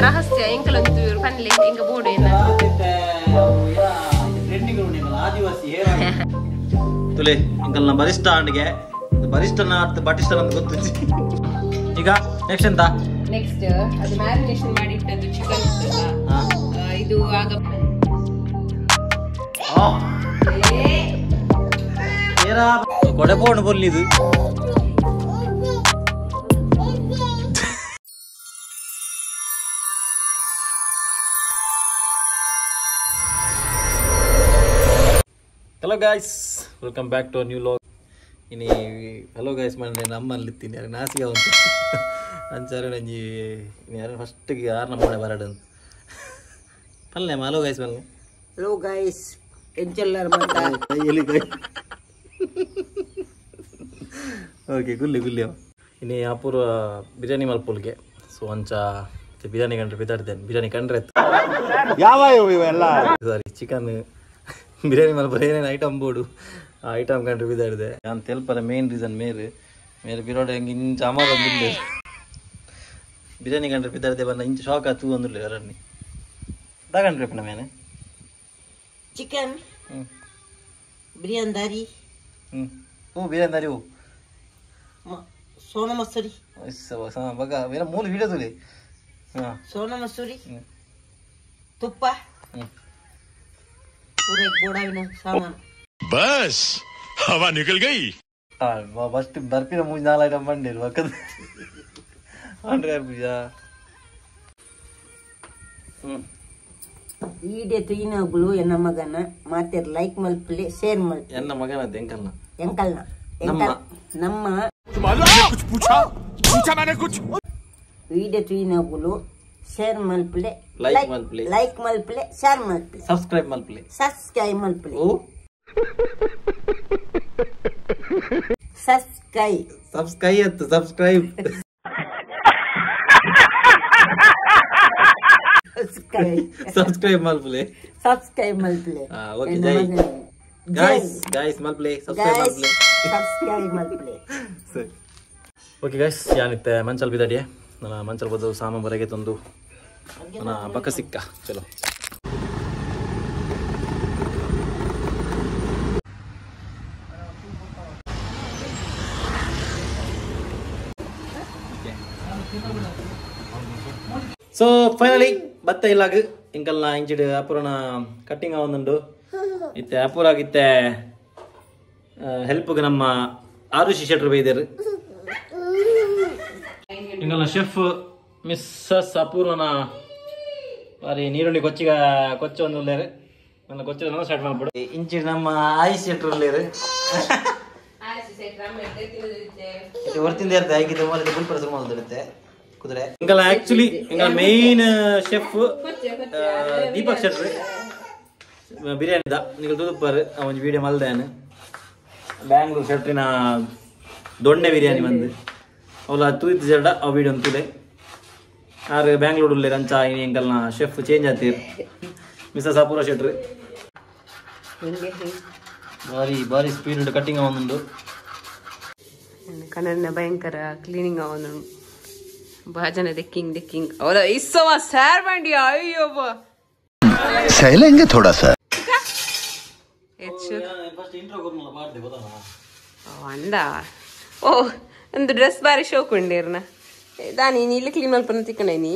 ರಹಸ್ಯ ಎಂಕಲೊಂದು ಪನ್ಲೆ ಎಂಗ ಬೋರ್ಡ್ ಏನ ತುಲೆ ಎಂಕಲ್ನ ಬರಿಷ್ಠ ಅಂಡ್ಗೆ ಬರಿಷ್ಠನ ಅರ್ಥ ಬಟಿಷ್ಠನ ಅಂತ ಗೊತ್ತಿತ್ತು. ಈಗ ನೆಕ್ಸ್ಟ್ ಎಂತ? ನೆಕ್ಸ್ಟ್ ಅದು ಮ್ಯಾರಿನೇಷನ್ ಮಾಡಿ ಇಟ್ಟದ್ದು ಚಿಕನ್ ಇತ್ತಲ್ಲ ಇದು ಆಗ ಕೊಡೆ ಪೋಣು ಬೊಲ್ಲಿದು hello guys, welcome back to new vlog. ಇನಿ ಹಲೋ ಗೈಸ್ ಮಂಡೆ ನಮ್ಮಲ್ಲಿತ್ತೀನಿ ಯಾರು ನಾಸಿಗೆ ಉಂಟು ಅಂಚಾರು ನಂಜಿ ಯಾರು ಫಸ್ಟಿಗೆ ಯಾರು ನಮ್ಮನೆ ಬರಡು ಪಲ್ಲೆ ಹಲೋ ಗೈಸ್ ಬನ್ನಿ. ಹಲೋ ಗೈಸ್ ಎಂಚೆಲ್ಲರ ಎಲ್ಲಿ ಗೈ ಓಕೆ ಗುಲ್ಲಿ ಗುಲ್ಲಿ ಇನ್ನು ಅಪೂರ್ವ ಬಿರಿಯಾನಿ ಮಲ್ಪುಲ್ಗೆ ಸೊ ಅಂಚ ಬಿರಿಯಾನಿ ಕಂಡ್ರೆ ಬಿದ್ದಾಡ್ತೇನೆ. ಬಿರಿಯಾನಿ ಕಂಡ್ರೆ ಯಾವ ಇವೆಲ್ಲ ಸಾರಿ ಚಿಕನ್ ಬಿರಿಯಾನಿ ಮಲ್ಪುರ ಏನೇನು ಐಟಮ್ ಬೋರ್ಡು ಆ ಐಟಮ್ ಕಂಡ್ರೆ ಬಿದ್ದಾಡಿದೆ ನಾನು ತೆಲ್ಪರ ಮೇನ್ ರೀಸನ್ ಮೇರೆ ಬಿರೋಡೆ ಹೆಂಗೆ ಇಂಚ ಅಮಾರ ಬಂದಿಲ್ಲ ಬಿರಿಯಾನಿ ಕಂಡ್ರೆ ಬಿದ್ದಾಡ್ದೆ ಬಂದ ಇಂಚು ಶಾಕ್ ಆತು ಅಂದಿಲ್ಲ ಯಾರನ್ನಿ ತಗೊಂಡ್ರಿ ಪುಣ್ಣ ಮೇನೆ ಚಿಕನ್ ಬಿರಿಯಾನಿ ದಾರಿ ಬಿರಿಯಾನಿ ದಾರಿ ಸೋನಾ ಮಸೂರಿ ಬಗ ಬೇರೆ ಮೂಲ ವಿಡಿಯೋ ತುಲಿ ಸೋನಾ ಮಸೂರಿ ತುಪ್ಪ पूरे एक बोड़ा भी ना सामान बस हवा निकल गई ಫಸ್ಟ್ ಬರ್ಪಿನ ಮೂಜ್ 4 ಐಟಮ್ ಬಂದಿರು ಪಕ್ಕದ ಅಂಡ್ರೆ ಪೂಜಾ ವಿಡಿಯೋ ತುಯಿನಗಳು ಎನ್ನ ಮಗನ ಮಾತೆ ಲೈಕ್ ಮಲ್ಪಲೆ ಶೇರ್ ಮಲ್ಪಲೆ ಎನ್ನ ಮಗನ ಎಂಕಲ್ನ ನಮ್ಮ कुछ पूछा मैंने कुछ ವಿಡಿಯೋ ತುಯಿನಗಳು ಶೇರ್ ಮಲ್ಪಲೆ ಲೈಕ್ ಮಲ್ಪಲೆ ಶೇರ್ ಮಲ್ಪಲೆ ಸಬ್ಸ್ಕ್ರೈಬ್ ಮಲ್ಪಲೆ ಓ ಸಬ್ಸ್ಕ್ರೈಬ್ ಮಲ್ಪಲೆ ಓಕೆ ಗೈಸ್ ಮಲ್ಪಲೆ ಸಬ್ಸ್ಕ್ರೈಬ್ ಮಲ್ಪಲೆ ಸರಿ ಓಕೆ ಗೈಸ್ ಯಾನಿತ್ತೆ ಮಂಚಲ್ ಬಿದ್ದಾಡಿಯೇ ನನ್ನ ಮಂಚಲ್ ಬದ್ದು ಸಾಮಾನು ಬರಗೆ ತಂದು ನನ್ನ ಪಕ್ಕ ಸಿಕ್ಕ ಚಲೋ ಸೊ ಫೈನಲಿ ಬತ್ತ ಇಲ್ಲಾಗ ಇಂಕಲ್ನ ಇಂಚಿಡ್ ಅಪುರನ ಕಟ್ಟಿಂಗ್ ಆವೊಂದುಂಡು ಇತ್ತೆ ಅಪುರಾಗಿತ್ತೆ ಹೆಲ್ಪ್ಗೆ ನಮ್ಮ ಆರುಷಿ ಶೆಟ್ರು ಬೈದೇರು ಇಂಕಲ್ನ ಶೆಫ್ ಮಿಸ್ಸಸ್ ಅಪೂರ್ವನ ಬಾರಿ ನೀರುಳ್ಳಿ ಕೊಚ್ಚ ಒಂದು ಉಳ್ಳೇರು ನನ್ನ ಕೊಚ್ಚ ಸ್ಟಾರ್ಟ್ ಮಾಡ್ಬಿಡು ಇಂಚಿ ನಮ್ಮ ಆಯುಷ್ ಶೆಟ್ರು ಉಳ್ಳೇರು ಹೊರತಿಂದ ಇರುತ್ತೆ ಆಗಿದ್ದ ಮೊದಲು ಫುಲ್ ಪರ್ಸನ್ ಮೊದಲಿರುತ್ತೆ ಕುದುರೆ ಇಂಕಲ್ಲ ಆಕ್ಚುಲಿ ಇಂಕಲ್ಲ ಮೇನ್ ಶೆಫ್ ದೀಪಕ್ ಶೆಟ್ರು ಬಿರಿಯಾನಿ ನೀವು ತುದುಪ್ಪರು ಒಂದು ವಿಡಿಯೋ ಮಲ್ದೇನು ಬ್ಯಾಂಗ್ಳೂರ್ ಶೆಟ್ರಿನ ದೊಣ್ಣೆ ಬಿರಿಯಾನಿ ಬಂದು ಅವಳ ತೂಯಿತು ಜಡ ಆ ವಿಡಿಯೋ ಅಂತುಲೆ ಯಾರು ಬ್ಯಾಂಗ್ಳೂರ್ ಉಳ್ಳೇ ರಂಚ ಇಂಕಲ್ನ ಶೆಫ್ ಚೇಂಜ್ ಆತೀರ್ ಮಿಸ್ಸಸ್ ಅಪೂರ್ವ ಶೆಟ್ರು ಭಾರಿ ಸ್ಪೀಡ್ ಕಟ್ಟಿಂಗ್ ಆವೊಂದುಂಡು ಕನ್ನಡ ಭಯಂಕರ ಕ್ಲೀನಿಂಗ್ ಆವೊಂದು ಭಾಜನ ದೆಕ್ಕಿಂಗ್ ಅವಳ ಇස්සವ ಸ್ಯಾರ್ ಬಂಡಿ ಅಯ್ಯೋಬ್ಬ सहलेंगे थोड़ा सा ಅಂದ ಓ ಒಂದು ಡ್ರೆಸ್ ಬಾರಿ ಶೋಕ್ ಉಂಡೇರ್ನ ದಾನಿ ನೀ ಇಲ್ಲಿ ಕ್ಲೀನ್ ಮಲ್ಪನ ತಿಕ್ಕಣ ನೀ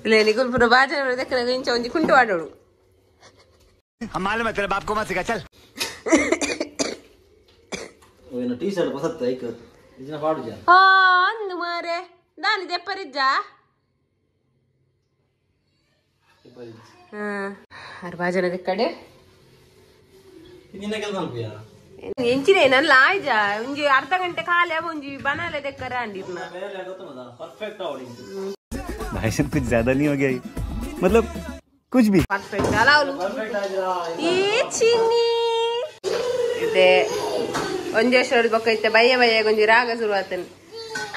ಇಲ್ಲ ನಿಗುಲ್ಪುರ ಬಾಜನ ದೆಕ್ಕನ ಇಂಚ ಒಂಜಿ ಕುಂಟು ಆಡೋಡು हमारे तेरे बाप को मत सिखा चल टी शर्ट पसंद है एक इतना फाड़ जा हां अंद मारे दानी दे परिज्ज हां बाजन दे कಡೆ ಇನ್ನೇನ ಕೆಲಸ ಅನ್ಪಿಯಾ ಎಂಚಿನೆ ನನ್ನ ಆಯ್ಜ ಒಂಜಿ ಅರ್ಧ ಗಂಟೆ ಖಾಲಿ ಒಂಜಿ ಬನಾಲೆ ದೆಕ್ಕರ ಅಂದಿರ್ನ ಮೇಲೆ ಗೊತ್ತುನದ ಪರ್ಫೆಕ್ಟ್ ಆವಡಿ भाई साहब कुछ ज्यादा नहीं हो गया मतलब कुछ भी ಪರ್ಫೆಕ್ಟ್ ಅಲಾವಲು ಈ ಚಿನ್ನಿ ಇದೆ ಒಂಜೇಶ್ವರ ಬೊಕ್ಕ ಇತ್ತೆ ಬಯ್ಯ ಒಂಜಿ ರಾಗ ಶುರು ಆತನ್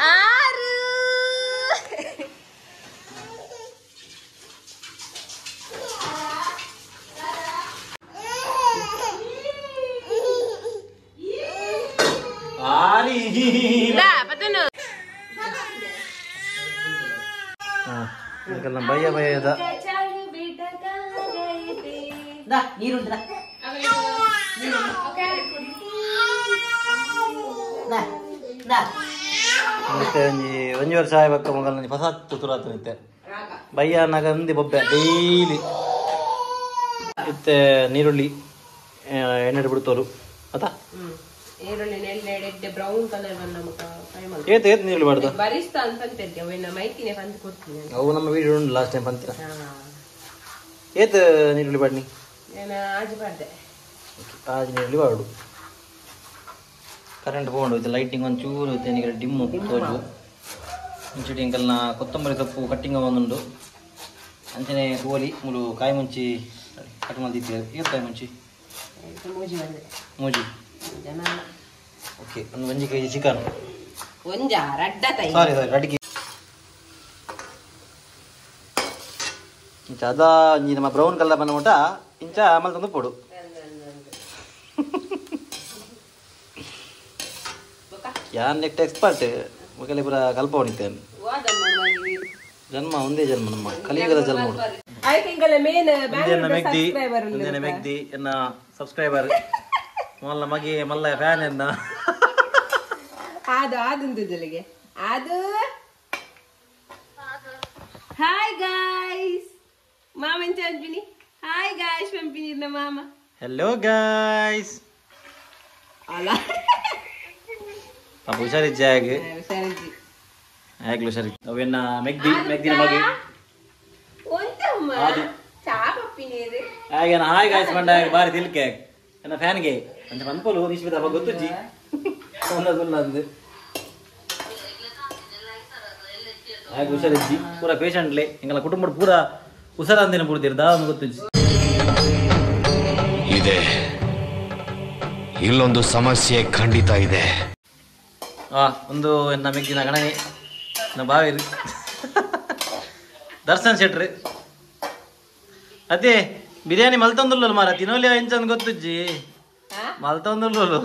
ಆರು ಬಯ್ಯದ ನೀರುಂಟ ಮತ್ತೆ ಒಂಜಿ ವರ್ಷ ಆಯ್ಬಕ್ಕ ಮಗಲ್ ಹೊಸ ತುರಾತ ನಿತ್ತೆ ಬಯ್ಯ ನಗಂದಿ ಬೊಬ್ಬೆ ಡೈಲಿ ಮತ್ತೆ ನೀರುಳ್ಳಿ ಎಣ್ಣೆ ಬಿಡ್ತೋರು ಆತ ಈರುಳ್ಳಿ ನೆಲ್ಲೆಡೆ ಬ್ರೌನ್ ಕಲರ್ ಏತ್ ಏತ್ ನೀರುಳ್ಳಿ ಬಾಡ್ದು ಬರಿಸ್ತಾ ಅಂತ ಮೈತಿನೇ ಪಂಚ ಕೊಡ್ತೀನಿ ಅವು ನಮ್ಮ ವೀಡಿಯೋ ಉಂಟು ಲಾಸ್ಟ್ ಟೈಮ್ ಪಂತಿರ ಏತ್ ನೀರುಳ್ಳಿ ಬಾಡ್ನಿ ಆಜು ಬಾರ್ದೆ ಆಜ್ ನೀರುಳ್ಳಿ ಬಾಡು ಕರೆಂಟ್ ಹೋಗೋಣ ಹೋಯ್ತು ಲೈಟಿಂಗ್ ಒಂದು ಚೂರು ಹೋಯ್ತು ನನಗೆ ಡಿಮ್ಮು ತೋಜು ಮುಂಚೂಟಿ ಇಂಕಲ್ನ ಕೊತ್ತಂಬರಿ ಸೊಪ್ಪು ಕಟ್ಟಿಂಗ್ ಒಂದುಂಡು ಅಂಚನೆ ಕೋಲಿ ಮೂರು ಕಾಯಿ ಮುಂಚಿ ಕಟ್ ಮಾಡಿದ್ದೀವಿ ಏನು ಕಾಯಿ ಮುಂಚಿ ಮೂಜಿ ಓಕೆ ಒಂದು 1 kg ಚಿಕನ್ ಸಾರಿ ಅಡಿಗೆ ಇಂಚ ಅದ ನಮ್ಮ ಬ್ರೌನ್ ಕಲರ್ ಬಂದ ಮಟ್ಟ ಇಂಚ ಆಮೇಲೆ ತಂದು ಪೋಡು ಯಾನ್ ನೆಕ್ಸ್ಟ್ ಎಕ್ಸ್ಪರ್ಟ್ ಮಕ್ಕಳೇ ಪೂರ ಕಲ್ಪ ಹೊಣಿತೇನೆ ಜನ್ಮ ಒಂದೇ ಜನ್ಮ ನಮ್ಮ ಕಲಿಯುಗದ ಜನ್ಮ ಮುಂದಿನ ಮೆಗ್ದಿ ಎನ್ನ ಸಬ್ಸ್ಕ್ರೈಬರ್ ಮಲ್ಲ ಮಗೆ ಮಲ್ಲ ಫ್ಯಾನ್ ಎನ್ನ ಆದುಂದುದಲಿಗೆ ಅದು ಹಾಯ್ ಗಾಯ್ಸ್ ಮಾಮನ್ ಚಂಪಿನಿ ಹಾಯ್ ಗಾಯ್ಸ್ ಪಂಪಿನಿ ಮಾಮ ಹೆಲೋ ಗಾಯ್ಸ್ ಅಲ್ಲ ಪಾಪ ಹುಷಾರಿದ್ದೆ ಹಾಗೆ ಆಗ್ಲಿ ಹುಷಾರಿ ಅವೆನ್ನ ಮೆಗ್ದಿನ ಮಗೆ ಹಾಗೆ ಹಾಯ್ ಗಾಯ್ಸ್ ಬಂಡ ಬಾರಿ ತಿಲ್ಕೆ ಎನ್ನ ಫ್ಯಾನ್ಗೆ ಅಂತ ಪನ್ಪಲು ನಿಶ್ಚಿತ ಹಬ್ಬ ಗೊತ್ತುಜ್ಜಿ ಅಂದು ಹಾಗೆ ಹುಷಾರಿಜ್ಜಿ ಪೂರ ಪೇಷಂಟ್ಲೆ ಹಿಂಗೆಲ್ಲ ಕುಟುಂಬದ ಪೂರ ಹುಷಾರಂದಿನ ಬಿಡ್ತಿರ್ದ ಒಂದು ಗೊತ್ತುಜ್ಜಿ ಇದೆ ಇಲ್ಲೊಂದು ಸಮಸ್ಯೆ ಖಂಡಿತ ಇದೆ ಒಂದು ಎನ್ನ ಮೆಗ್ಗಿನ ಗಣನೆ ಬಾವಿರಿ ದರ್ಶನ್ ಶೆಟ್ರಿ ಅದೇ ಬಿರಿಯಾನಿ ಮಲ್ತೊಂದುಲ್ಲ ಮಾರ ತಿನ್ನೋಲಿ ಎಂಚಂದ್ ಗೊತ್ತುಜ್ಜಿ ಮಲ್ತೊಂದುಲ್ಲ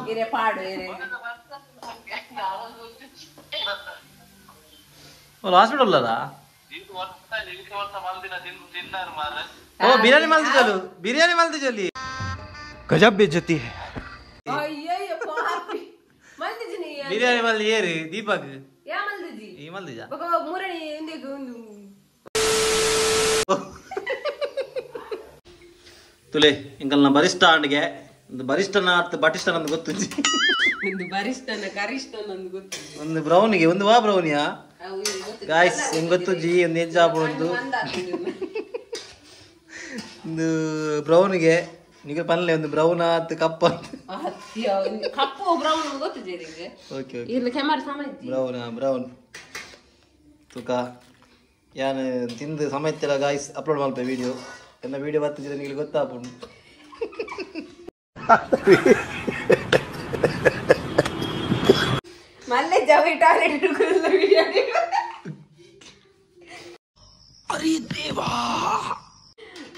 ಹಾಸ್ಪಿಟಲ್ ಅದ ಓ ಬಿರಿಯಾನಿ ಮಲ್ತಿಜಲ್ಲಿ गजब बेइज्जती है ಬಿರಿಯಾನಿ ಮಲ್ದಿ ಏರಿ ದೀಪಕ್ ಈ ಮಲ್ದಿಜ ತುಲೆ ಇಂಕಲ್ನ ಬರಿಷ್ಠ ಅಂಡ್ಗೆ ಒಂದು ಬರಿಷ್ಠನ ಅರ್ಥ ಬಟಿಷ್ಠನ ಅಂತ ಗೊತ್ತು ಒಂದು ಬ್ರೌನಿಗೆ ಒಂದು ವಾ ಬ್ರೌನಿಯಾ ಗಾಯ್ಸ್ ಹೆಂಗ್ ಗೊತ್ತು ಜಿ ಒಂದು ಹೆಜ್ಜಾಪ ಒಂದು ಬ್ರೌನಿಗೆ ನಿಗ ಪನ್ಲೆ ಒಂದು ಬ್ರೌನ್ ಆತ್ ಕಪ್ಪ ಬ್ರೌನ್ ತುಕ ಯಾನ್ ತಿಂದು ಸಮೇತ ಗಾಯ್ಸ್ ಅಪ್ಲೋಡ್ ಮಾಡ್ಪೆ ವಿಡಿಯೋ ಎನ್ನ ವಿಡಿಯೋ ಬರ್ತಿದ್ರೆ ನಿಮಗೆ ಗೊತ್ತಾಪುಂಡು ಮಲ್ಲೆ ಜವಿ ಟಾಯ್ಲೆಟ್ ವಿಡಿಯೋ ಅರೆ ದೇವಾ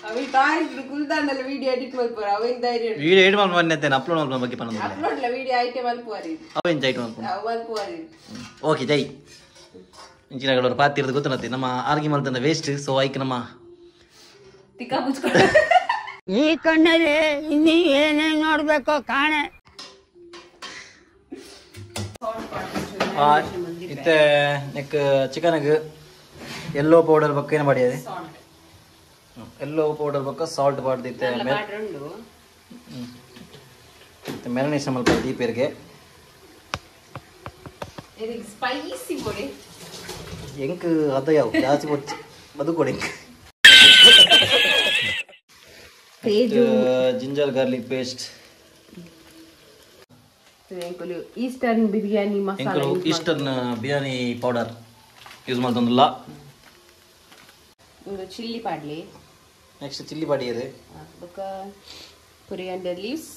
ಅವಿ ಟಾಯ್ಲೆಟ್ ಕುಲ್ದಾನಲ್ಲ ವಿಡಿಯೋ ಎಡಿಟ್ ಮಾಡ್ಪರ ಅವಿಂದ ಧೈರ್ಯ ವಿಡಿಯೋ ಎಡಿಟ್ ಮಾಡಿ ಬಂದೆ ಅಪ್ಲೋಡ್ ಮಾಡ್ಪ ಬಗ್ಗೆ ಪನ್ನದು ಅಪ್ಲೋಡ್ ಲ ವಿಡಿಯೋ ಐಟಮ್ ಮಲ್ಪುವರಿ ಅವೇನ್ ಐಟಮ್ ಮಾಡ್ಕೊಂಡು ಮಲ್ಪುವರಿ ಓಕೆ ಜೈ ಇಂಚಿನಗಳವರು ಪಾತಿರೋದು ಗೊತ್ತನತ್ತೆ ನಮ್ಮ ಆರ್ಗಿ ಮಲ್ತಂದ ವೇಸ್ಟ್ ಸೊ ಐಕ್ ನಮ್ಮ ತಿಕ್ಕ ಮುಚ್ಕೊಂಡು ಈ ಕಣ್ಣಲ್ಲಿ ಇನ್ನೀ ಏನೇನ್ ನೋಡ್ಬೇಕೋ ಕಾಣೆ ಇತ್ತೆ ನೆಕ್ ಚಿಕನ್ಗೆ ಎಲ್ಲೋ ಪೌಡರ್ ಬಕ್ಕ ಏನು ಮಾಡಿದೆ ಎಲ್ಲೋ ಪೌಡರ್ ಬಕ್ಕ ಸಾಲ್ಟ್ ಬಾಡ್ದಿತ್ತೆ ಮ್ಯಾರಿನೇಷನ್ ಮಲ್ಪ ದೀಪೇರ್ಗೆ ಸ್ಪೈಸಿ ಕೊಡಿ ಎಂಕ್ ಅದ ಯಾವ ಜಾಸ್ತಿ ಕೊಡ್ಚಿ ಅದು ಕೊಡಿ ginger garlic paste Eastern biryani masala Eastern biryani powder use ಮಾಡ್ತಂದಿಲ್ಲ ಚಿಲ್ಲಿ ಪಾಡ್ಲಿ ನೆಕ್ಸ್ಟ್ ಚಿಲ್ಲಿ ಪಾಡಿ ಇದೆ coriander leaves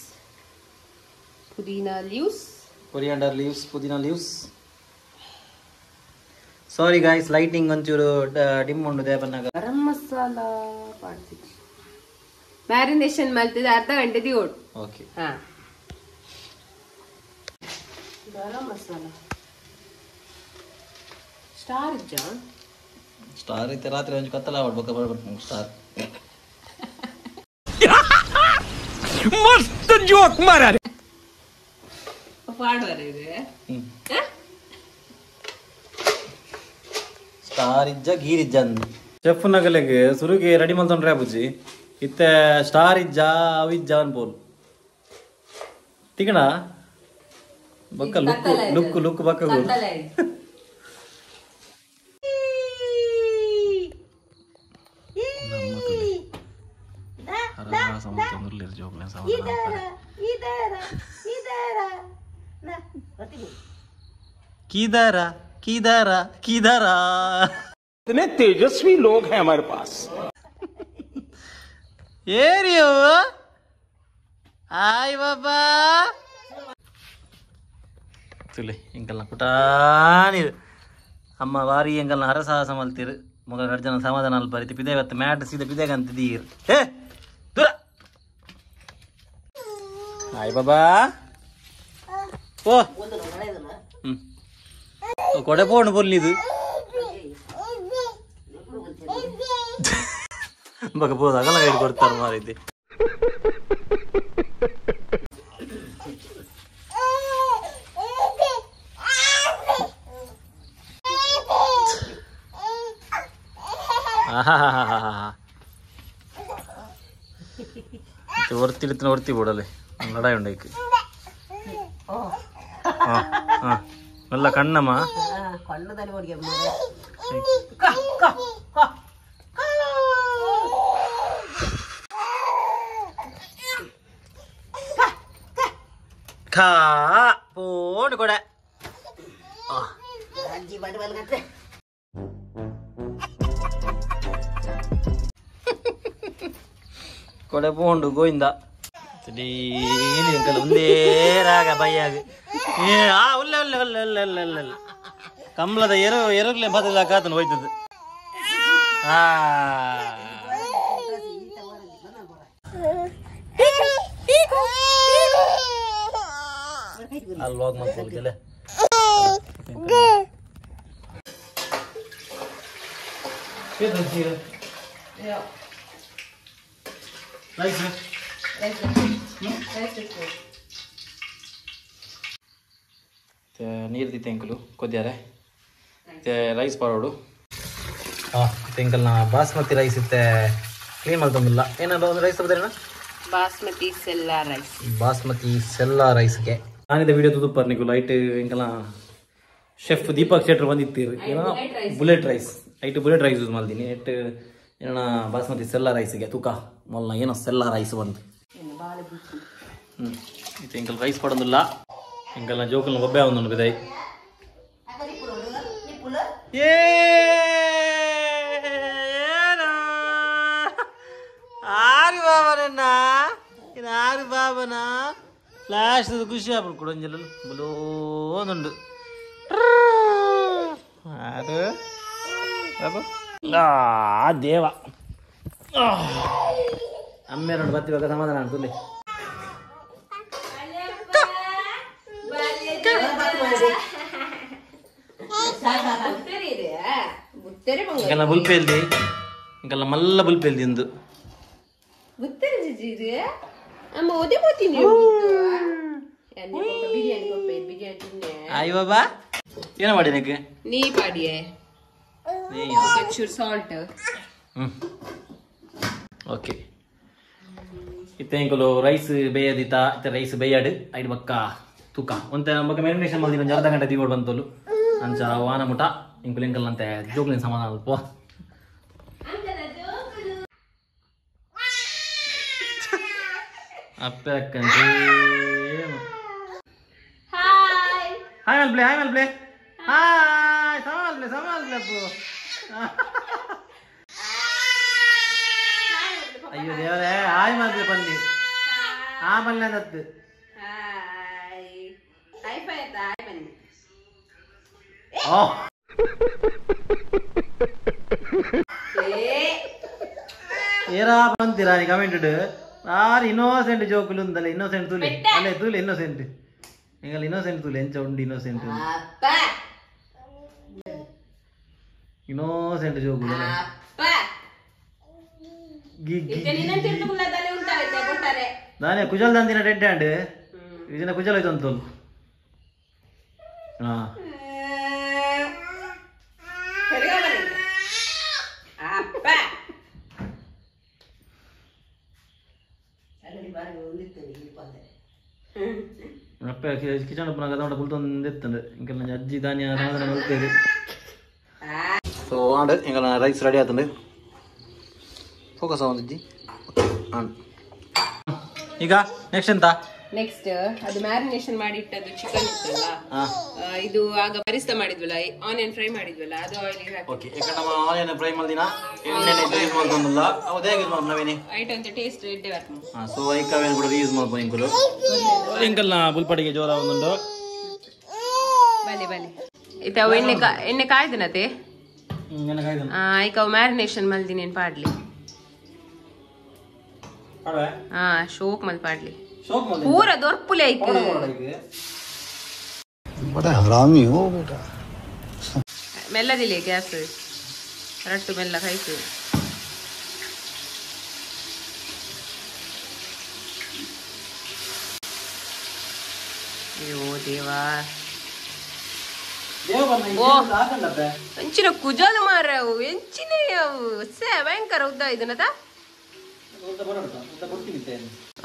pudina leaves sorry guys lighting ಒಂಚೂರು ಡಿಮ್ ಉಂಡು ದೇಪನ್ನಾಗ ಗರಂ ಮಸಾಲಾ ಪಾಡ್ತಿದ್ವಿ ಮ್ಯಾರಿನೇಷನ್ ಮಾಡ್ತಿದ್ದೆ ಅರ್ಧ ಗಂಟೆ ದಿಗೋಡು ಓಕೆ ಹಾ ಗರಂ ಮಸಾಲಾ ಸ್ಟಾರ್ ಸ್ಟಾರ್ ಐತೆ ರಾತ್ರಿ ಒಂದು ಕತ್ತಲ ಮಾಡ್ಬೇಕು ಬರ್ಬೇಕು ಸ್ಟಾರ್ मस्त जोक मारा रे ಸ್ಟಾರ್ ಇಜ್ಜ ಗೀರಿಜ್ಜ ಅಂದು ಚೆಫ್ ನಗಲೆಗೆ ಸುರುಗೆ ರೆಡಿ ಮಾಡ್ಕೊಂಡ್ರೆ ಬುಜ್ಜಿ ಇತ್ತೆ ಸ್ಟಾರ್ ಇಜ್ಜ ಅವಿಜ್ಜ ಅನ್ಬೋದು ತಿಗಣ ಬಕ್ಕ ಲುಕ್ ಬಕ್ಕ कीदारा कीदारा कीदारा इतने तेजस्वी लोग हैं हमारे पास ಏರಿಯೋ ಆಯ್ ಬಾಬಾ ತುಲೆ ಎಂಕಲ್ನ ಕುಟಾನಿರು ಅಮ್ಮ ವಾರಿ ಎಂಕಲ್ನ ಹರಸಾಹಸ ಮಲ್ತಿರು ಮೊದಲ 2 ಜನ ಸಮಾಧಾನ ಅಲ್ಲಿ ಬರೀತಿ ಪಿದೇಗತ್ತೆ ಮ್ಯಾಟ್ ಸೀದಾ ಪಿದೇಗ ಅಂತಿದ್ದೀರು ಏ ದೂರ ಆಯ್ ಬಾಬಾ ಓ ಕೊಡೆ ಪೋಣು ಪೊಲ್ಲಿದು ಬಗ ಬೋದು ಅಗಲ ಗೈಡ್ ಕೊಡ್ತಾರೆ ಮಾರೈತಿ ಒರ್ತಿ ಬಿಡಲೆ ಲಡಾಯಿ ಉಂಡೈಕ್ നല്ല കണ്ണമ്മ കണ്ണു തന്നെ ഓടിക്കാം പോണ് കൂടെ ಕೊಡೆ ಪೋಂಡು ಗೋಯಿಂದ ಒಂದೇ ರಾಗ ಬೈಯಾಗ ಉಲ್ಲ ಉಲ್ಲ ಉಲ್ಲ ಉಲ್ಲ ಉಲ್ಲ ಉಲ್ಲ ಉಲ್ಲ ಕಂಬಳದ ಎರಗ್ಲೆ ಬದಲ ಕಾತನು ಹೋಯ್ತದ ಅಲ್ಲಿ ಹೋಗಿ ಮಾಡ್ಕೊಳ್ತಿಲ್ಲ ನೀರು ದಿತ್ತೆ ಎಂಕಲು ಕೊದ್ಯಾರೆ ರೈಸ್ ಪಾರೋಡು ಎಂಕಲ್ನ ಬಾಸ್ಮತಿ ರೈಸ್ ಇತ್ತೆ ಕ್ಲೀನ್ ಮಾಡ್ತಂದಿಲ್ಲ ಏನಪ್ಪ ಒಂದು ರೈಸ್ ಬರ್ತಾರೇನ ಬಾಸ್ಮತಿ ಸೆಲ್ಲ ರೈಸ್ಗೆ ನಾನಿದ ವಿಡಿಯೋ ತುದುಪ್ಪರ್ ನೀವು ಲೈಟ್ ಎಂಕಲ್ನ ಶೆಫ್ ದೀಪಕ್ ಶೆಟ್ರ್ ಬಂದಿತ್ತೀರಿ ಏನೋ bullet rice bullet rice use ಮಾಡ್ತೀನಿ ಏನೋ ಬಾಸ್ಮತಿ ಸೆಲ್ಲ ರೈಸ್ಗೆ ತೂಕ ಮೊಲ್ನ ಏನೋ ಸೆಲ್ಲ ರೈಸ್ ಬಂದು ಇದು ಎಂಕಲ್ ರೈಸ್ ಪಡೋದಿಲ್ಲ ಎಂಕಲ್ನ ಜೋಕಲ್ನ ಒಬ್ಬೆ ಒಂದು ಬಿದಾಯಿ ಆರು ಬಾಬನ ಇದು ಆರು ಬಾಬನ ಫ್ಲಾಶ್ ಖುಷಿ ಆಗ್ಬಿಡು ಕೊಡಂಜಲ್ಲ ಬಲೋ ಒಂದುಂಡು ಆರು ಬಾಬು ದೇವ ಅಮ್ಮೆ ನೋಡಿ ಬರ್ತೀವಾಗ ಸಮಾಧಾನ ಅಂತಲ್ಲಿ ఇంకల్లా బుల్పేల్ది ఇంకల్లా మళ్ళా బుల్పేల్ది ఎందు అయ్య బాబా ఏನ ಮಾಡಿ నీకు ನೀ ಪಾಡಿಯೇ ಸಾಲ್ಟ್ ಓಕೆ ಇತ್ತೆಂಕಲು ರೈಸ್ ಬೇಯದಿತ್ತ ಇತ್ತೆ ರೈಸ್ ಬೇಯಾಡು ಐದು ಬಕ್ಕ ತೂಕ ಒಂತ ಬಕ್ಕ ಮ್ಯಾರಿನೇಷನ್ ಮಾಡಿ ಒಂದು ಅರ್ಧ ಗಂಟೆ ದಿಗೋಡು ಬಂತೋಲು ಅಂಚ ವಾನ ಮುಟ ಇಂಕುಲು ಎಂಕಲ್ನಂತೆ ಜೋಕ್ಲಿನ ಸಮಾಧಾನ ಅಲ್ಪ ಅಪ್ಪೆ ಅಕ್ಕಂಜಿ ಹಾಯ್ ಮಲ್ಪ್ಲೆ ಹಾಯ್ ಸಮಾಲ್ಪ್ಲೆ ಅಪ್ಪು ಅಯ್ಯೋ ದೇವರೇ ಹಾಯ್ ಮಲ್ಪ್ಲೆ ಬನ್ನಿ ಆ ಬಲ್ಲದತ್ತು ఏరా పంతిరా నీ కమెంటెడ్ ఆరు ఇన్నోసెంట్ జోకులు ఉందలే ఇన్నోసెంట్ తూలే అలే తూలే ఇన్నోసెంట్ ఇంకా ఇన్నోసెంట్ తూలే ఎంచ ఉండి ఇన్నోసెంట్ ಇನ್ನೋಸೆಂಟ್ ಜೋಗು ನಾನೇ ಕುಜಲ್ ದಂದಿನ ಡೆಡ್ ಹ್ಯಾಂಡ್ ಇದನ್ನ ಕುಜಲ್ ಹೋಯ್ತು ಅಂತ ಹಾ ಅಪ್ಪ ಕಿಚನ್ ಪುನಃ ಅದೊಂದು ಕುಲ್ತೊಂದು ಇಂಕಲ್ಲ ಅಜ್ಜಿ ಧಾನ್ಯ ಸಾಧನ ನೋಡ್ತೇವೆ ಸೊ ಆಂಡ್ ಇಂಕಲ್ಲ ರೈಸ್ ರೆಡಿ ಆತಂದು ಫೋಕಸ್ ಆವಂದಿಜ್ಜಿ ಈಗ ನೆಕ್ಸ್ಟ್ ಎಂತ ನೆಕ್ಸ್ಟ್ ಅದು ಮ್ಯಾರಿನೇಷನ್ ಮಾಡಿ ಇಟ್ಟದ್ದು ಚಿಕನ್ ಇತ್ತಲ್ಲ ಇದು ಆಗ ಬರಿಸ್ತಾ ಮಾಡಿದ್ವಲ್ಲ ಆನಿಯನ್ ಫ್ರೈ ಮಾಡಿದ್ವಲ್ಲ ಅದು ಆಯಿಲ್ ಹಾಕಿ ಓಕೆ ಈಗ ನಮ್ಮ ಆನಿಯನ್ ಫ್ರೈ ಮಾಡಿದಿನ ಎಣ್ಣೆ ಯೂಸ್ ಮಾಡ್ಕೊಂಡಲ್ಲ ಅವು ಹೇಗೆ ಯೂಸ್ ಮಾಡ್ಬೋದು ನಾವೇನಿ ಐಟ್ ಅಂತ ಟೇಸ್ಟ್ ಎಡ್ಡೆ ಬರ್ತದೆ ಸೊ ಐಕಾವೇನು ಕೂಡ ಯೂಸ್ ಮಾಡ್ಬೋದು ಇಂಕಲು ಇಂಕಲ್ನ ಬುಲ್ಪಡಿಗೆ ಜೋರ ಒಂದುಂಡು ಬಲೆ ಬಲೆ ಇತ್ತ ಎಣ್ಣೆ ಕಾಯ್ದನತೆ ಐಕ ಮ್ಯಾರಿನೇಷನ್ ಮಲ್ದಿ ನೀನು ಪಾಡ್ಲಿ ಶೋಕ್ ಮಲ್ ಪಾಡ್ಲಿ पूरा दोरपुले आइक बड़ा हरामी हो बेटा मेल्ला दिले गैस रट्टू मेल्ला खाइसे यो देवा ಎಂಚಿನ ಕುಜಲ್ ಮಾರವು ಎಂಚಿನೇ ಸೇ ಭಯಂಕರ ಉದ್ದ ಇದನ್ನತ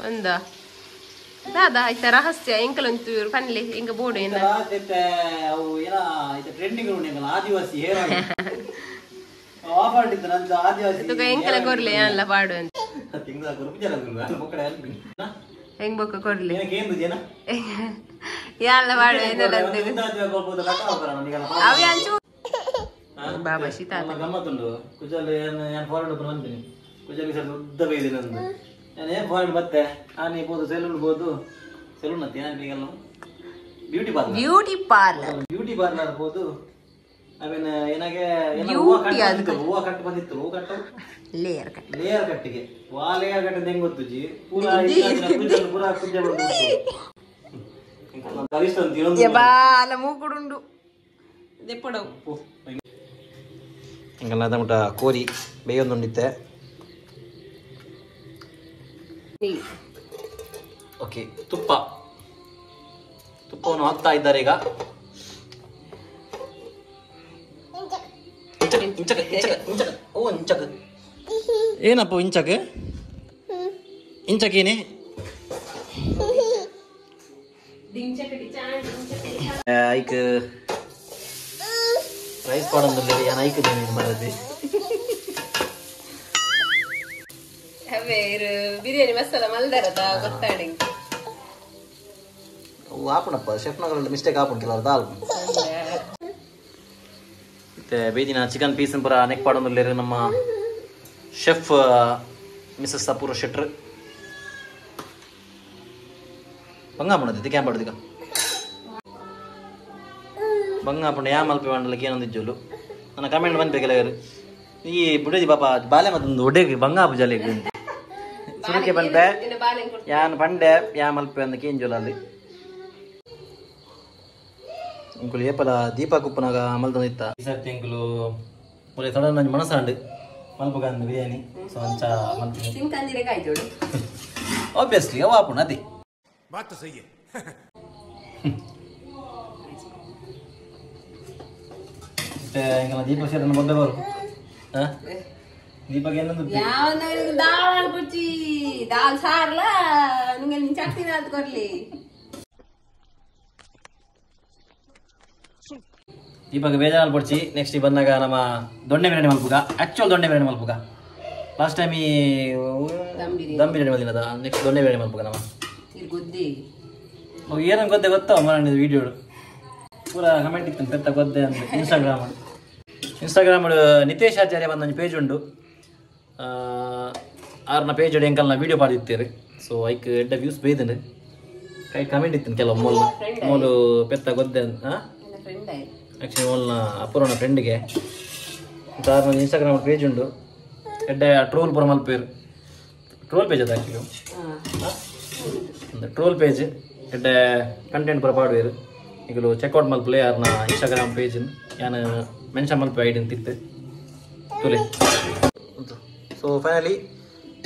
ಒಂದ ದಾದಾ ಆಯ್ತಾ ರಹಸ್ಯ ಎಂಕಲಂತೂ ಪನ್ಲೆ ಎಂಗ ಬೋರ್ಡ್ ಏನ ಅವು ಏನ ಇದು ಟ್ರೆಂಡಿಂಗ್ ಉಂಟಲ್ಲ ಆದಿವಾಸಿ ಹೇರ್ ಆಫರ್ ಇತ್ತು ನಂದು ಆದಿವಾಸಿ ತುಕ ಎಂಕಲ ಕೊರ್ಲೆ ಅಲ್ಲ ಪಾಡು ಅಂತ ತಿಂಗಳ ಗುರುಜರ ಗುರು ಬೊಕಡೆ ಅಲ್ಬಿ ಹೆಂಗ್ ಬೊಕ್ಕ ಕೊರ್ಲೆ ಏನು ಜನ ಯಾಲ್ಲ ಪಾಡು ಏನಲ್ಲ ಅಂತ ಅವಿ ಅಂಚು ಬಾಬಾ ಸೀತಾ ಗಮ್ಮತ್ತುಂಡು ಕುಜಲ್ ಏನು ಫಾರ್ವರ್ಡ್ ಬಂದಿನಿ ಕುಜಲ್ ಸರ್ ಉದ್ದ ಬೈದಿ ನಂದು ನಾನು ಏನು ಫಾರ್ವರ್ಡ್ ಮತ್ತೆ ಆನೆ ಬೋದು ಸೆಲೂನ್ ಬೋದು ಸೆಲೂನ್ ಅಂತ ಏನಾಗಲ್ಲ ಬ್ಯೂಟಿ ಪಾರ್ಲರ್ ಬೋದು ಅವೇನು ಏನಾಗೆ ಹೂವ ಕಟ್ಟು ಬಂದಿತ್ತು ಹೂ ಕಟ್ಟು ಲೇಯರ್ ಕಟ್ಟಿಗೆ ಲೇಯರ್ ಕಟ್ಟಿಂದ ಹೆಂಗ್ ಗೊತ್ತುಜಿ ಪೂರಾ ಪೂರಾ ಕುಜ್ಜೆ ಮೂಗುಡುಂಡು ದೆಪ್ಪಡವು ಹಿಂಗಲ್ಲ ಅದಮಟ ಕೋರಿ ಬೇಯೊಂದುಂಡಿತ್ತೆ ಓಕೆ ತುಪ್ಪವನ್ನು ಹಾಕ್ತಾ ಇದ್ದಾರೆ ಈಗ ಇಂಚಕ ಏನಪ್ಪ ಇಂಚಕೇನೆ ಐಕ್ ರೈಸ್ ಪಾಡಂದ್ರೆ ಏನು ಐಕ್ ಮಾಡದೆ ಬಿರಿಯಾನಿ ಮಸಾಲ ಮಲ್ದಾರದ ಗೊತ್ತಾಡಿ ಆಪಣಪ್ಪ ಶೆಫ್ನಗಳ ಮಿಸ್ಟೇಕ್ ಆಪಣ ಕೆಲವರು ದಾಲ್ ಮತ್ತೆ ಬೇದಿನ ಚಿಕನ್ ಪೀಸ್ ಪೂರ ನೆಕ್ ಪಾಡೊಂದುಲ್ಲೇರು ನಮ್ಮ ಶೆಫ್ ಮಿಸಸ್ ಅಪೂರ್ವ ಶೆಟ್ರ್ ಬಂಗಾಪಣದ ಕ್ಯಾಂಪಾಡ್ದಿಗ ಬಂಗಾಪಣ ಯಾ ಮಲ್ಪೆ ಮಾಡಲಿಕ್ಕೆ ಏನೊಂದಿಜ್ಜೋಲು ನನ್ನ ಕಮೆಂಟ್ ಬಂದ್ಬೇಕಲ್ಲ ಯಾರು ಈ ಬುಡದಿ ಪಾಪ ಬಾಲೆ ಮತ್ತೊಂದು ಒಡೆಗೆ ಬಂಗಾಪು ಜಲೆಗೆ ಸುರಕ್ಕೆ ಬಂದೆ ಯಾನ್ ಪಂಡೆ ಯಾ ಮಲ್ಪೆ ಅಂದ ಕೇಂಜೋಲ ಅಲ್ಲಿ ಇಂಕುಲು ಏಪಲ ದೀಪ ಕುಪ್ಪನಾಗ ಮಲ್ತಂದಿತ್ತ ಈ ಸರ್ತಿ ಇಂಕುಲು ಒಳ್ಳೆ ಸಡನ್ ನಂಜು ಮನಸ್ಸಾಂಡು ಮಲ್ಪಗಂದು ಬಿರಿಯಾನಿ ಸೊ ಅಂಚ ಮಲ್ಪೆ ಆಬ್ವಿಯಸ್ಲಿ ಅವ ಆಪುಣ ಅದೇ ಮತ್ತೆ ಇಂಕಲ ದೀಪ ಸೇರನ್ನು ಬಂದೆ ಬರು ದೀಪಕ್ಕೆ ಏನಂದು ದಾಲ್ ಬುಚ್ಚಿ ದಾಲ್ ಸಾರ್ಲ ನಿಂಗೆ ನಿನ್ ಚಟ್ನಿ ಅದು ಕೊರ್ಲಿ ದೀಪಕ್ಕೆ ಬೇಜಾರು ಪಡ್ಚಿ ನೆಕ್ಸ್ಟ್ ಬಂದಾಗ ನಮ್ಮ ದೊಣ್ಣೆ ಬಿರಿಯಾನಿ ಮಲ್ಪುಗ ಆಕ್ಚುಲ್ ದೊಣ್ಣೆ ಬಿರಿಯಾನಿ ಮಲ್ಪುಗ ಲಾಸ್ಟ್ ಟೈಮ್ ಈ ದಮ್ ಬಿರಿಯಾನಿ ಮಲ್ದಿನದ ನೆಕ್ಸ್ಟ್ ದೊಣ್ಣೆ ಬಿರಿಯಾನಿ ಮಲ್ಪುಗ ನಮ್ಮ ಏನಂತ ಗೊತ್ತೇ ಗೊತ್ತಾವ ಮರ ವಿಡಿಯೋ ಪೂರ ಕಮೆಂಟ್ ಇತ್ತು ಪೆತ್ತ ಗೊತ್ತೇ ಅಂತ ಇನ್ಸ್ಟಾಗ್ರಾಮ್ ನಿತೇಶ್ ಆಚಾರ್ಯ ಬಂದೊಂದು ಪೇಜ್ ಉಂಟು ಆರ್ನ ಪೇಜ್ ಅಡಿ ಎಂಕಲ್ನ ವೀಡಿಯೋ ಪಾಡಿರ್ತೀರಿ ಸೊ ಐಕ್ ಎಡ್ಡ ವ್ಯೂಸ್ ಬೇಯ್ದನು ಕೈ ಕಮೆಂಟ್ ಇತ್ತು ಕೆಲವು ಮೂಲು ಪೆತ್ತ ಗೊದ್ದೆ ಅಂತ ಆ್ಯಕ್ಚುಲಿ ಮೂಲ್ನ ಅಪೂರ್ವನ ಫ್ರೆಂಡ್ಗೆ ಆರ್ನ ಇನ್ಸ್ಟಾಗ್ರಾಮ್ ಪೇಜ್ ಉಂಟು ಎಡ್ಡ ಟ್ರೋಲ್ ಪೂರ ಮಲ್ಪೇರು ಟ್ರೋಲ್ ಪೇಜ್ ಅದು ಆ್ಯಕ್ಚುಲಿ ಟ್ರೋಲ್ ಪೇಜ್ ಎಡ್ಡ ಕಂಟೆಂಟ್ ಪೂರ ಪಾಡುವೇರು ಈಗಲೂ ಚೆಕ್ಔಟ್ ಮಲ್ಪಲೆ ಯಾರನ್ನ ಇನ್ಸ್ಟಾಗ್ರಾಮ್ ಪೇಜ್ ಯಾನು ಮೆನ್ಷನ್ ಮಲ್ಪೆ ಐಡಿ ಅಂತಿತ್ತು ತುಲೆ ಸೊ ಫೈನಲಿ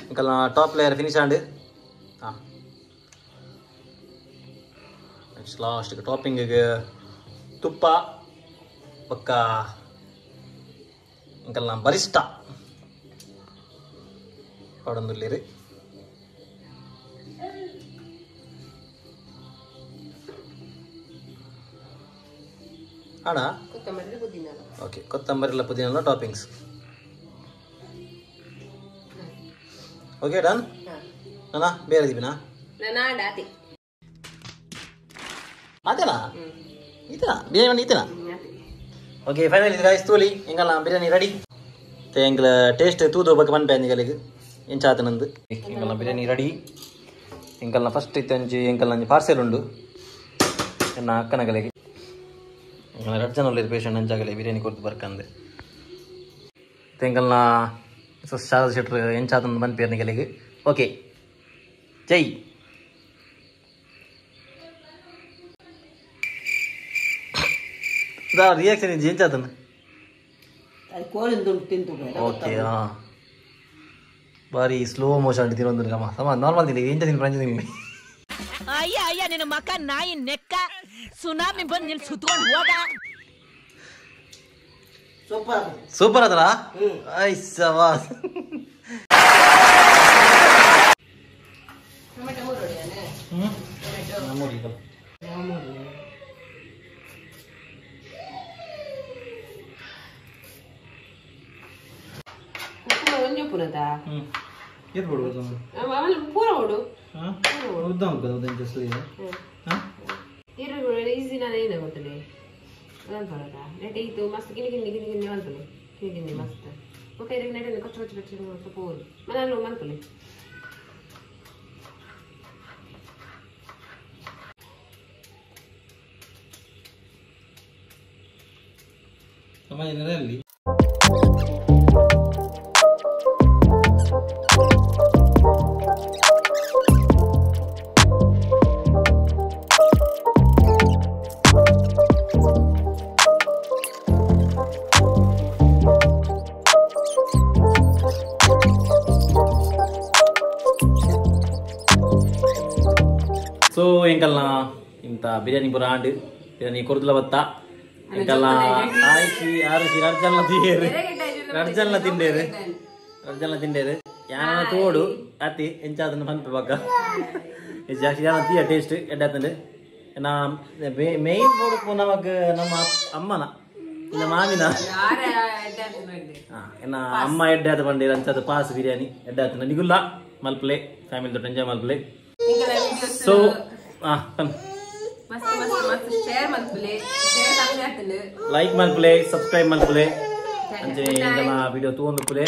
ಇಂಕಲ್ನ ಟಾಪ್ ಲೇಯರ್ ಫಿನಿಶ್ ಆಂಡ್ ಹಾಂ ನೆಕ್ಸ್ಟ್ ಲಾಸ್ಟ್ಗೆ ಟಾಪಿಂಗಿಗೆ ತುಪ್ಪ ಪಕ್ಕ ಇಂಕಲ್ನ ಬರಿಷ್ಠ ಪಡೊಂದುಲ್ಲೇರಿ ಅಣ್ಣ ಓಕೆ ಕೊತ್ತಂಬರಿ ಪುದೀನ ಟಾಪಿಂಗ್ಸ್ ಓಕೆ ಡನ್ ನಾನಾ ಬೇರೆ ದೀಪಿನಾ ಅದೇನಾ ಈತನಾ ಬಿರಿಯಾನಿ ಈತನಾ ಓಕೆ ಫೈನಲ್ ಇದು ಗಾಯ್ಸ್ ತೋಲಿ ಎಂಗಲ್ಲ ಬಿರಿಯಾನಿ ರೆಡಿ ಎಂಗ್ಲ ಟೇಸ್ಟ್ ತೂದು ಬಗ್ಗೆ ಮನ್ಪೆ ಅಂದಿಗಲಿಗೆ ಎಂಚಾತನಂದು ಎಂಗಲ್ಲ ಬಿರಿಯಾನಿ ರೆಡಿ ಎಂಕಲ್ನ ಫಸ್ಟ್ ಇತ್ತಂಜಿ ಎಂಕಲ್ನ ಪಾರ್ಸೆಲ್ ಉಂಡು ಎನ್ನ ಅಕ್ಕನಗಲಿಗೆ ಎರಡು ಜನ ಉಳ್ಳಿರು ಪೇಷಂಟ್ ಅಂಚಾಗಲಿ ಬಿರಿಯಾನಿ ಕೊಡ್ತು ಬರ್ಕಂದೆ ಎಂಕಲ್ನ ಶಾರದಾ ಶೆಟ್ರು ಎಂಚಾತಂದು ಮನ್ಪೇರ್ನಿಗಲಿಗೆ ಓಕೆ ಜೈ ರಿಯಾಕ್ಷನ್ ಇಜ್ಜಿ ಎಂಚಾತಂದು ಓಕೆ ಹಾಂ ಬಾರಿ ಸ್ಲೋ ಮೋಷನ್ ತಿನ್ನೊಂದು ಗಮ್ಮ ಸಮ ನಾರ್ಮಲ್ ತಿನ್ನಿ ಎಂಚ ತಿನ್ ಪಂಚ ತಿನ್ನಿ ಅಯ್ಯ ಅಯ್ಯ ನಿನ್ನ ಮಕ್ಕ ನಾಯಿ ನೆಕ್ಕ ಸುನಾಮಿ ಬಂದು ನಿಲ್ ಸುತ್ಕೊಂಡು ಹೋಗ ಸೂಪರ್ ಅದರ ಐ ಸವಾಸ್ ಈಸಿ ನಾನು ಏನ ಗೊತ್ತಲೆ ಇದು ಮಸ್ತ್ ಗಿನಿ ಗಿನಿ ಗಿನಿ ಗಿನಿ ಅಂತಲೆ ಗಿನಿ ಗಿನಿ ಮಸ್ತ್ ಓಕೆ ಇದಕ್ಕೆ ನೆಡೆ ಕಚ್ಚ ಕಚ್ಚ ಕಚ್ಚ ಸ್ವಲ್ಪ ಹೋರು ಮನೆಯಲ್ಲೂ ಮಂತಲೆ ಸಮಾಜದಲ್ಲಿ ಸೊ ಎಂಕಲ್ನ ಇಂಥ ಬಿರಿಯಾನಿ ಪೂರ ಆಂಡು ಬಿರಿಯಾನಿ ಕೊರ್ದುಲ ಬತ್ತ ಎಂಕಲ್ನ ಆಯ್ಸಿ ಆರಿಸಿ ರಡ್ಜಲ್ನ ತಿಂಡೇರು ಯಾನ ತೋಡು ಅತಿ ಎಂಚಾದನ್ನು ಪಂಪೆ ಬಗ್ಗ ಜಾಸ್ತಿ ಯಾನ ತೀಯ ಟೇಸ್ಟ್ ಎಡ್ಡಾತಂಡು ನಾ ಮೇಯ್ನ್ ಬೋಡು ನಮಗ್ ನಮ್ಮ ಅಮ್ಮನ ಇನ್ನ ಮಾಮಿನ ಎನ್ನ ಅಮ್ಮ ಎಡ್ಡಾದ ಬಂಡೇರು ಅಂಚದ ಪಾಸ್ ಬಿರಿಯಾನಿ ಎಡ್ಡಾತನ ನಿಗುಲ್ಲ ಮಲ್ಪಲೆ ಫ್ಯಾಮಿಲಿ ದೊಡ್ಡ ಎಂಜಾಯ್ ಮಲ್ಪಲೆ ಸೊ ಲೈಕ್ ಮಲ್ಪಲೆ ಸಬ್ಸ್ಕ್ರೈಬ್ ಮಲ್ಪಲೆ ಅಂಚೆ ಇಂಕಲ್ನ ವಿಡಿಯೋ ತೂಂದು ಪುಲೆ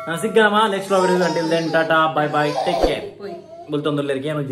ನಾ ಸಿಗ್ಗನಮ್ಮ next video until then tata bye bye take care ಬುಲ್ತೊಂದುಲ್ಲೇರಿಗೆ ಏನು